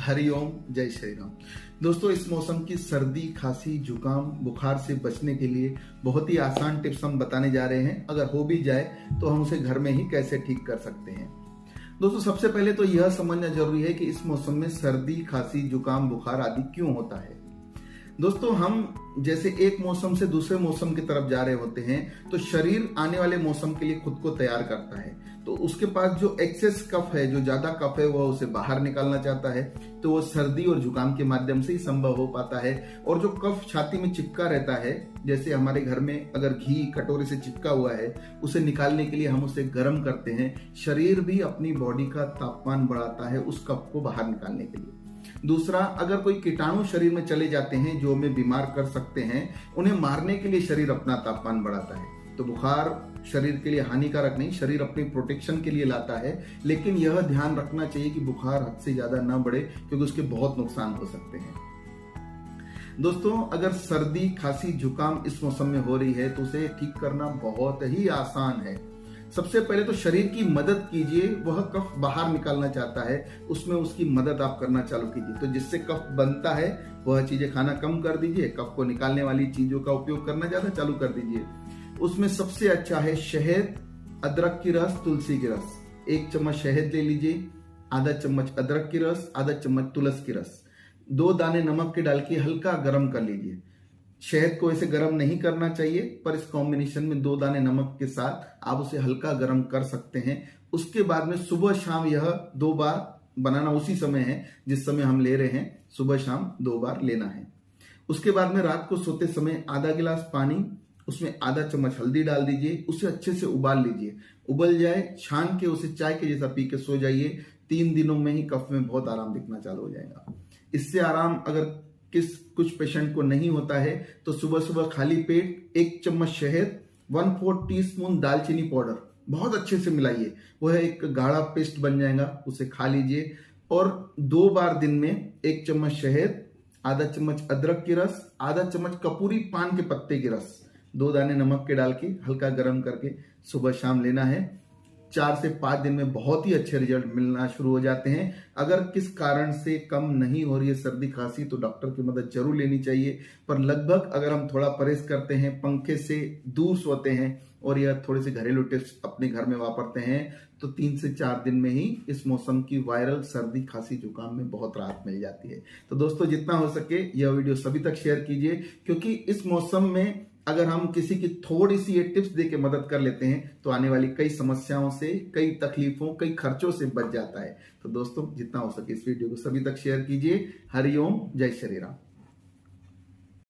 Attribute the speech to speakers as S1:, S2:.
S1: हरिओम, जय श्री राम। दोस्तों, इस मौसम की सर्दी, खांसी, जुकाम, बुखार से बचने के लिए बहुत ही आसान टिप्स हम बताने जा रहे हैं। अगर हो भी जाए तो हम उसे घर में ही कैसे ठीक कर सकते हैं। दोस्तों, सबसे पहले तो यह समझना जरूरी है कि इस मौसम में सर्दी, खांसी, जुकाम, बुखार आदि क्यों होता है। दोस्तों, हम जैसे एक मौसम से दूसरे मौसम की तरफ जा रहे होते हैं तो शरीर आने वाले मौसम के लिए खुद को तैयार करता है। तो उसके पास जो एक्सेस कफ है, जो ज्यादा कफ है, वह उसे बाहर निकालना चाहता है। तो वो सर्दी और जुकाम के माध्यम से ही संभव हो पाता है। और जो कफ छाती में चिपका रहता है, जैसे हमारे घर में अगर घी कटोरे से चिपका हुआ है, उसे निकालने के लिए हम उसे गर्म करते हैं। शरीर भी अपनी बॉडी का तापमान बढ़ाता है उस कफ को बाहर निकालने के लिए। दूसरा, अगर कोई कीटाणु शरीर में चले जाते हैं जो हमें बीमार कर सकते हैं, उन्हें मारने के लिए शरीर अपना तापमान बढ़ाता है। तो बुखार शरीर के लिए हानिकारक नहीं, शरीर अपनी प्रोटेक्शन के लिए लाता है। लेकिन यह ध्यान रखना चाहिए कि बुखार हद से ज्यादा न बढ़े, क्योंकि उसके बहुत नुकसान हो सकते हैं। दोस्तों, अगर सर्दी, खांसी, जुकाम इस मौसम में हो रही है तो उसे ठीक करना बहुत ही आसान है। सबसे पहले तो शरीर की मदद कीजिए। वह कफ बाहर निकालना चाहता है, उसमें उसकी मदद आप करना चालू कीजिए। तो जिससे कफ बनता है वह चीजें खाना कम कर दीजिए, कफ को निकालने वाली चीजों का उपयोग करना ज्यादा चालू कर दीजिए। उसमें सबसे अच्छा है शहद, अदरक की रस, तुलसी की रस। 1 चम्मच शहद ले लीजिए, आधा चम्मच अदरक की रस, आधा चम्मच तुलसी की रस, 2 दाने नमक के डाल के हल्का गर्म कर लीजिए। शहद को ऐसे गर्म नहीं करना चाहिए, पर इस कॉम्बिनेशन में 2 दाने नमक के साथ आप उसे हल्का गर्म कर सकते हैं। उसके बाद में सुबह शाम यह 2 बार बनाना उसी समय है जिस समय हम ले रहे हैं। सुबह शाम 2 बार लेना है। उसके बाद में रात को सोते समय आधा गिलास पानी, उसमें आधा चम्मच हल्दी डाल दीजिए, उसे अच्छे से उबाल लीजिए। उबल जाए, छान के उसे चाय के जैसा पी के सो जाइए। 3 दिनों में ही कफ में बहुत आराम दिखना चालू हो जाएगा। इससे आराम अगर कुछ पेशेंट को नहीं होता है तो सुबह सुबह खाली पेट 1 चम्मच शहद, 1/4 टीस्पून दालचीनी पाउडर बहुत अच्छे से मिलाइए। वह एक गाढ़ा पेस्ट बन जाएगा, उसे खा लीजिए। और 2 बार दिन में 1 चम्मच शहद, आधा चम्मच अदरक की रस, आधा चम्मच कपूरी पान के पत्ते की रस, 2 दाने नमक के डाल के हल्का गर्म करके सुबह शाम लेना है। 4 से 5 दिन में बहुत ही अच्छे रिजल्ट मिलना शुरू हो जाते हैं। अगर किस कारण से कम नहीं हो रही है सर्दी, खांसी, तो डॉक्टर की मदद जरूर लेनी चाहिए। पर लगभग अगर हम थोड़ा परहेज करते हैं, पंखे से दूर सोते हैं और यह थोड़े से घरेलू टिप्स अपने घर में वापरते हैं, तो 3 से 4 दिन में ही इस मौसम की वायरल सर्दी, खांसी, जुकाम में बहुत राहत मिल जाती है। तो दोस्तों, जितना हो सके यह वीडियो सभी तक शेयर कीजिए, क्योंकि इस मौसम में अगर हम किसी की थोड़ी सी ये टिप्स देके मदद कर लेते हैं तो आने वाली कई समस्याओं से, कई तकलीफों, कई खर्चों से बच जाता है। तो दोस्तों, जितना हो सके इस वीडियो को सभी तक शेयर कीजिए। हरिओम, जय श्री राम।